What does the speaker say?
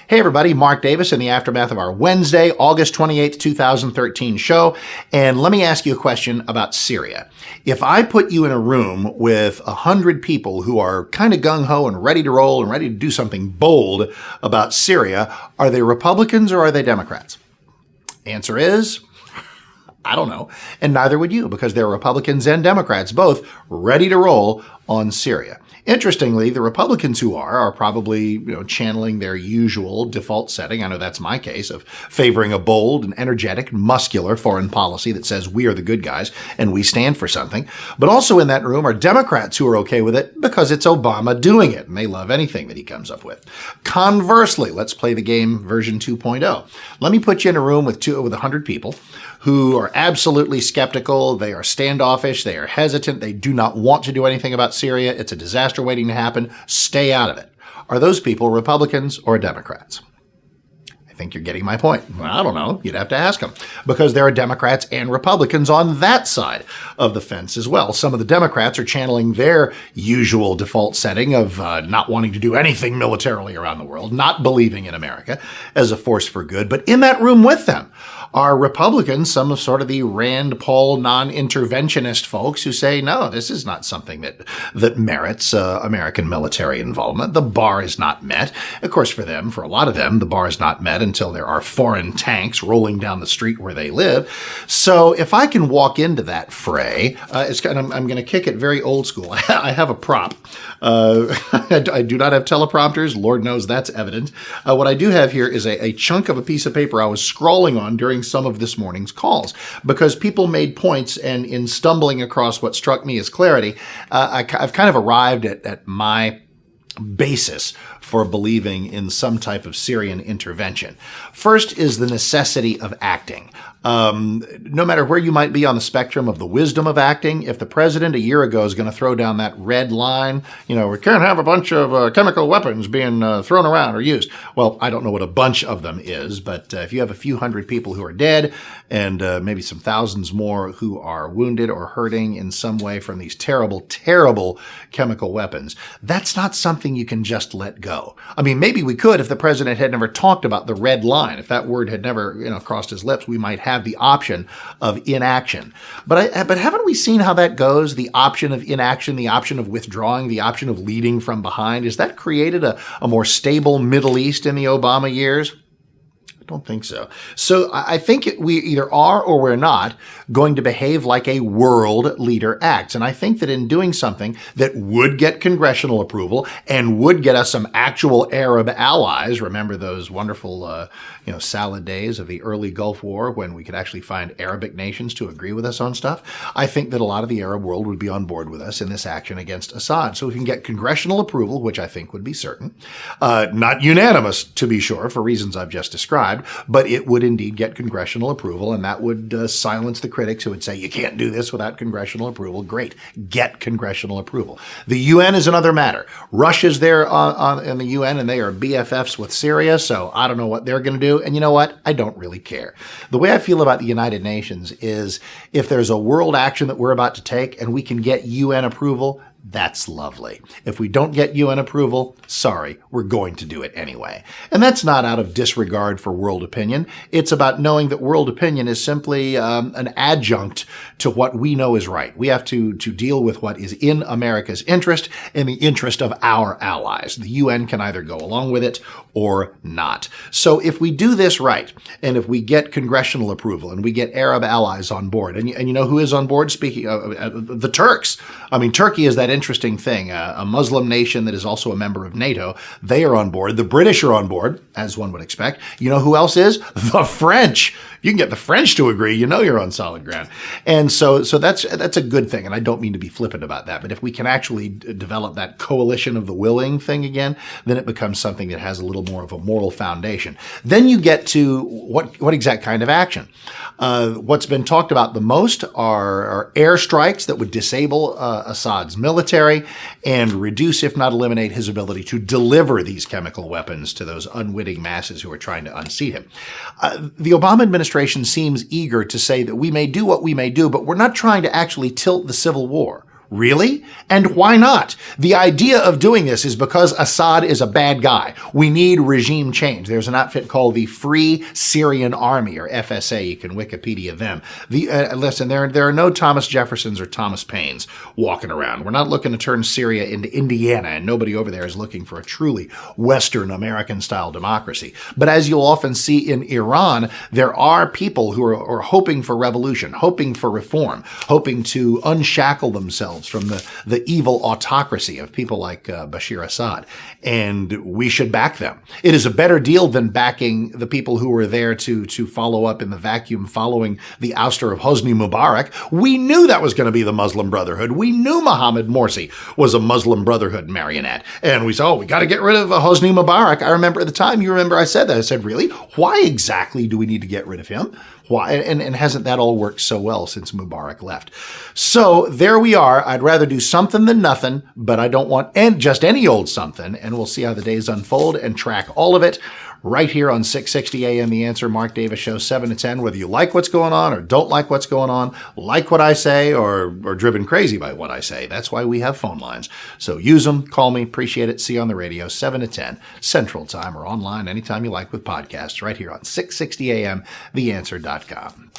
Hey everybody, Mark Davis in the aftermath of our Wednesday, August 28th, 2013 show. And let me ask you a question about Syria. If I put you in a room with 100 people who are kind of gung-ho and ready to roll and ready to do something bold about Syria, are they Republicans or are they Democrats? Answer is, I don't know. And neither would you, because they're Republicans and Democrats, both ready to roll on Syria. Interestingly, the Republicans who are probably, channeling their usual default setting. I know that's my case of favoring a bold and energetic, muscular foreign policy that says we are the good guys and we stand for something. But also in that room are Democrats who are okay with it because it's Obama doing it and they love anything that he comes up with. Conversely, let's play the game version 2.0. Let me put you in a room with 100 people who are absolutely skeptical. They are standoffish. They are hesitant. They do not want to do anything about Syria. It's a disaster waiting to happen. Stay out of it. Are those people Republicans or Democrats? I think you're getting my point. Well, I don't know. You'd have to ask them, because there are Democrats and Republicans on that side of the fence as well. Some of the Democrats are channeling their usual default setting of not wanting to do anything militarily around the world, not believing in America as a force for good. But in that room with them are Republicans, some of sort of the Rand Paul non-interventionist folks who say, no, this is not something that merits American military involvement. The bar is not met. Of course, for a lot of them, the bar is not met until there are foreign tanks rolling down the street where they live. So if I can walk into that fray, I'm going to kick it very old school. I have a prop. I do not have teleprompters. Lord knows that's evident. What I do have here is a chunk of a piece of paper I was scrawling on during some of this morning's calls, because people made points, and in stumbling across what struck me as clarity, I've kind of arrived at my basis for believing in some type of Syrian intervention. First is the necessity of acting. No matter where you might be on the spectrum of the wisdom of acting, if the president a year ago is going to throw down that red line, we can't have a bunch of chemical weapons being thrown around or used. Well, I don't know what a bunch of them is, but if you have a few hundred people who are dead and maybe some thousands more who are wounded or hurting in some way from these terrible, terrible chemical weapons, that's not something you can just let go. I mean, maybe we could if the president had never talked about the red line. If that word had never, crossed his lips, we might have the option of inaction. But haven't we seen how that goes? The option of inaction, the option of withdrawing, the option of leading from behind. Has that created a more stable Middle East in the Obama years? Don't think so. So I think we either are or we're not going to behave like a world leader acts. And I think that in doing something that would get congressional approval and would get us some actual Arab allies, remember those wonderful, salad days of the early Gulf War when we could actually find Arabic nations to agree with us on stuff. I think that a lot of the Arab world would be on board with us in this action against Assad. So we can get congressional approval, which I think would be certain, not unanimous to be sure for reasons I've just described, but it would indeed get congressional approval, and that would silence the critics who would say, you can't do this without congressional approval. Great. Get congressional approval. The UN is another matter. Russia's there in the UN, and they are BFFs with Syria, so I don't know what they're going to do. And you know what? I don't really care. The way I feel about the United Nations is if there's a world action that we're about to take and we can get UN approval, that's lovely. If we don't get UN approval, sorry, we're going to do it anyway. And that's not out of disregard for world opinion. It's about knowing that world opinion is simply an adjunct to what we know is right. We have to deal with what is in America's interest and the interest of our allies. The UN can either go along with it or not. So if we do this right, and if we get congressional approval and we get Arab allies on board, and you know who is on board? Speaking of the Turks. I mean, Turkey is that interesting thing, a Muslim nation that is also a member of NATO. They are on board. The British are on board, as one would expect. You know who else is? The French. You can get the French to agree, you're on solid ground. And so that's a good thing. And I don't mean to be flippant about that. But if we can actually develop that coalition of the willing thing again, then it becomes something that has a little more of a moral foundation. Then you get to what exact kind of action. What's been talked about the most are airstrikes that would disable Assad's military and reduce, if not eliminate, his ability to deliver these chemical weapons to those unwitting masses who are trying to unseat him. The Obama administration seems eager to say that we may do what we may do, but we're not trying to actually tilt the civil war. Really? And why not? The idea of doing this is because Assad is a bad guy. We need regime change. There's an outfit called the Free Syrian Army, or FSA. You can Wikipedia them. Listen, there are no Thomas Jeffersons or Thomas Paines walking around. We're not looking to turn Syria into Indiana, and nobody over there is looking for a truly Western American-style democracy. But as you'll often see in Iran, there are people who are hoping for revolution, hoping for reform, hoping to unshackle themselves from the evil autocracy of people like Bashir Assad. And we should back them. It is a better deal than backing the people who were there to follow up in the vacuum following the ouster of Hosni Mubarak. We knew that was going to be the Muslim Brotherhood. We knew Mohammed Morsi was a Muslim Brotherhood marionette. And we said, oh, we got to get rid of Hosni Mubarak. I remember at the time, you remember I said that. I said, really? Why exactly do we need to get rid of him? Why? And hasn't that all worked so well since Mubarak left? So there we are. I'd rather do something than nothing, but I don't want just any old something. And we'll see how the days unfold and track all of it right here on 660 AM The Answer, Mark Davis Show, 7 to 10. Whether you like what's going on or don't like what's going on, like what I say or driven crazy by what I say, that's why we have phone lines. So use them, call me, appreciate it. See you on the radio, 7 to 10 Central Time, or online anytime you like with podcasts right here on 660 AM, theanswer.com.